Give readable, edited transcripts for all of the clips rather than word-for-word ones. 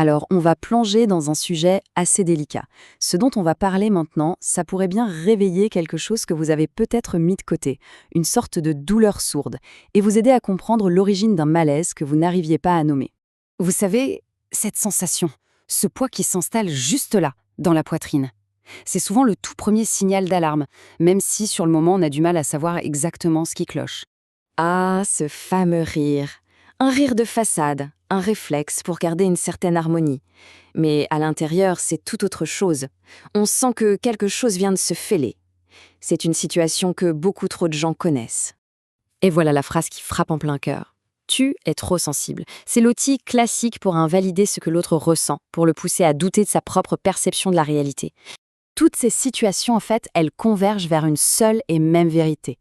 Alors, on va plonger dans un sujet assez délicat. Ce dont on va parler maintenant, ça pourrait bien réveiller quelque chose que vous avez peut-être mis de côté, une sorte de douleur sourde, et vous aider à comprendre l'origine d'un malaise que vous n'arriviez pas à nommer. Vous savez, cette sensation, ce poids qui s'installe juste là, dans la poitrine. C'est souvent le tout premier signal d'alarme, même si sur le moment on a du mal à savoir exactement ce qui cloche. Ah, ce fameux rire. Un rire de façade, un réflexe pour garder une certaine harmonie. Mais à l'intérieur, c'est tout autre chose. On sent que quelque chose vient de se fêler. C'est une situation que beaucoup trop de gens connaissent. Et voilà la phrase qui frappe en plein cœur. Tu es trop sensible. C'est l'outil classique pour invalider ce que l'autre ressent, pour le pousser à douter de sa propre perception de la réalité. Toutes ces situations, en fait, elles convergent vers une seule et même vérité.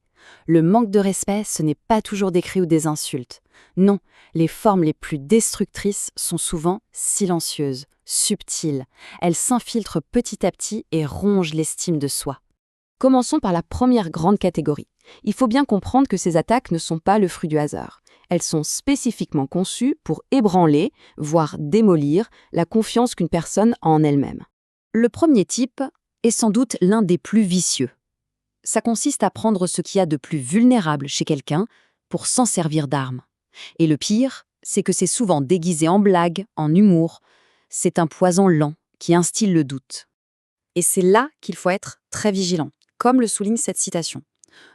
Le manque de respect, ce n'est pas toujours des cris ou des insultes. Non, les formes les plus destructrices sont souvent silencieuses, subtiles. Elles s'infiltrent petit à petit et rongent l'estime de soi. Commençons par la première grande catégorie. Il faut bien comprendre que ces attaques ne sont pas le fruit du hasard. Elles sont spécifiquement conçues pour ébranler, voire démolir, la confiance qu'une personne a en elle-même. Le premier type est sans doute l'un des plus vicieux. Ça consiste à prendre ce qu'il y a de plus vulnérable chez quelqu'un pour s'en servir d'arme. Et le pire, c'est que c'est souvent déguisé en blague, en humour. C'est un poison lent qui instille le doute. Et c'est là qu'il faut être très vigilant, comme le souligne cette citation.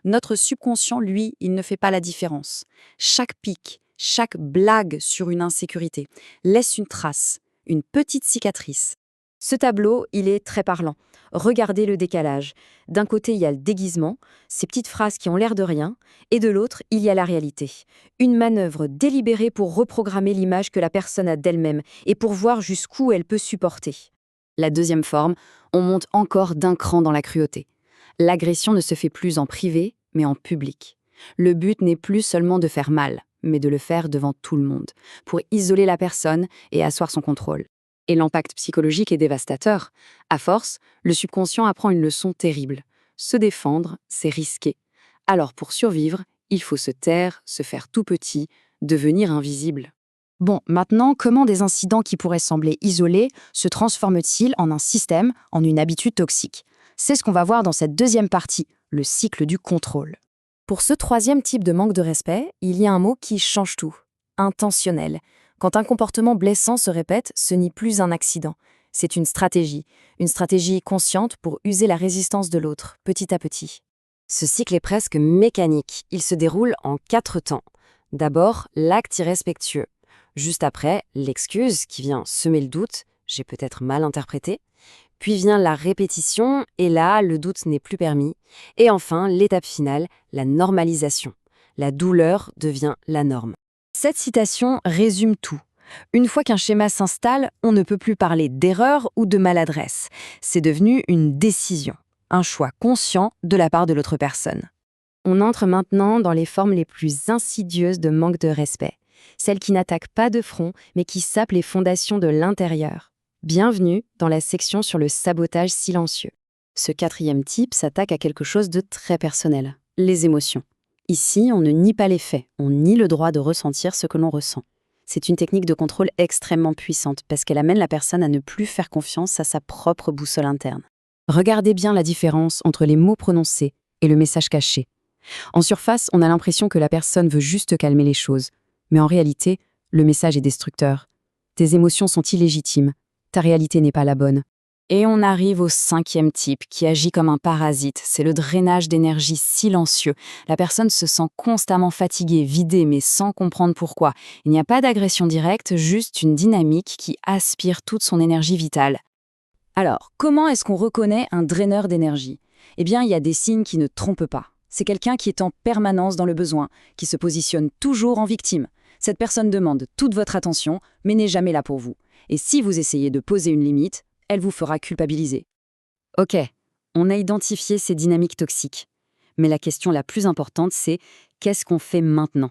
Notre subconscient, lui, il ne fait pas la différence. Chaque pic, chaque blague sur une insécurité laisse une trace, une petite cicatrice. Ce tableau, il est très parlant. Regardez le décalage. D'un côté, il y a le déguisement, ces petites phrases qui ont l'air de rien, et de l'autre, il y a la réalité. Une manœuvre délibérée pour reprogrammer l'image que la personne a d'elle-même et pour voir jusqu'où elle peut supporter. La deuxième forme, on monte encore d'un cran dans la cruauté. L'agression ne se fait plus en privé, mais en public. Le but n'est plus seulement de faire mal, mais de le faire devant tout le monde, pour isoler la personne et asseoir son contrôle. Et l'impact psychologique est dévastateur. À force, le subconscient apprend une leçon terrible. Se défendre, c'est risqué. Alors pour survivre, il faut se taire, se faire tout petit, devenir invisible. Bon, maintenant, comment des incidents qui pourraient sembler isolés se transforment-ils en un système, en une habitude toxique? C'est ce qu'on va voir dans cette deuxième partie, le cycle du contrôle. Pour ce troisième type de manque de respect, il y a un mot qui change tout. Intentionnel. Quand un comportement blessant se répète, ce n'est plus un accident. C'est une stratégie consciente pour user la résistance de l'autre, petit à petit. Ce cycle est presque mécanique. Il se déroule en 4 temps. D'abord, l'acte irrespectueux. Juste après, l'excuse qui vient semer le doute, j'ai peut-être mal interprété. Puis vient la répétition, et là, le doute n'est plus permis. Et enfin, l'étape finale, la normalisation. La douleur devient la norme. Cette citation résume tout. Une fois qu'un schéma s'installe, on ne peut plus parler d'erreur ou de maladresse. C'est devenu une décision, un choix conscient de la part de l'autre personne. On entre maintenant dans les formes les plus insidieuses de manque de respect, celles qui n'attaquent pas de front, mais qui sapent les fondations de l'intérieur. Bienvenue dans la section sur le sabotage silencieux. Ce quatrième type s'attaque à quelque chose de très personnel, les émotions. Ici, on ne nie pas les faits, on nie le droit de ressentir ce que l'on ressent. C'est une technique de contrôle extrêmement puissante parce qu'elle amène la personne à ne plus faire confiance à sa propre boussole interne. Regardez bien la différence entre les mots prononcés et le message caché. En surface, on a l'impression que la personne veut juste calmer les choses, mais en réalité, le message est destructeur. Tes émotions sont illégitimes, ta réalité n'est pas la bonne. Et on arrive au cinquième type qui agit comme un parasite, c'est le drainage d'énergie silencieux. La personne se sent constamment fatiguée, vidée, mais sans comprendre pourquoi. Il n'y a pas d'agression directe, juste une dynamique qui aspire toute son énergie vitale. Alors, comment est-ce qu'on reconnaît un draineur d'énergie? Eh bien, il y a des signes qui ne trompent pas. C'est quelqu'un qui est en permanence dans le besoin, qui se positionne toujours en victime. Cette personne demande toute votre attention, mais n'est jamais là pour vous. Et si vous essayez de poser une limite, elle vous fera culpabiliser. Ok, on a identifié ces dynamiques toxiques. Mais la question la plus importante, c'est qu'est-ce qu'on fait maintenant?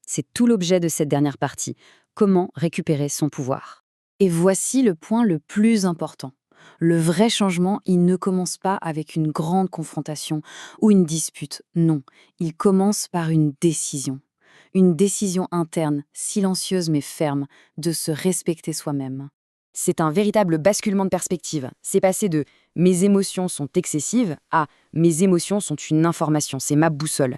C'est tout l'objet de cette dernière partie. Comment récupérer son pouvoir? Et voici le point le plus important. Le vrai changement, il ne commence pas avec une grande confrontation ou une dispute. Non, il commence par une décision. Une décision interne, silencieuse mais ferme, de se respecter soi-même. C'est un véritable basculement de perspective. C'est passé de «mes émotions sont excessives» à «mes émotions sont une information, c'est ma boussole».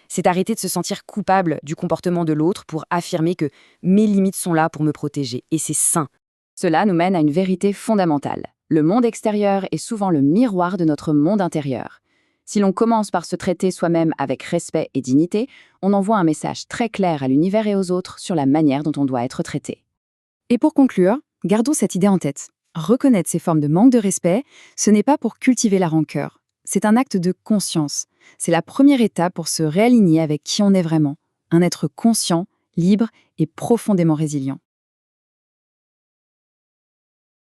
C'est arrêter de se sentir coupable du comportement de l'autre pour affirmer que mes limites sont là pour me protéger, et c'est sain. Cela nous mène à une vérité fondamentale. Le monde extérieur est souvent le miroir de notre monde intérieur. Si l'on commence par se traiter soi-même avec respect et dignité, on envoie un message très clair à l'univers et aux autres sur la manière dont on doit être traité. Et pour conclure, gardons cette idée en tête. Reconnaître ces formes de manque de respect, ce n'est pas pour cultiver la rancœur. C'est un acte de conscience. C'est la première étape pour se réaligner avec qui on est vraiment. Un être conscient, libre et profondément résilient.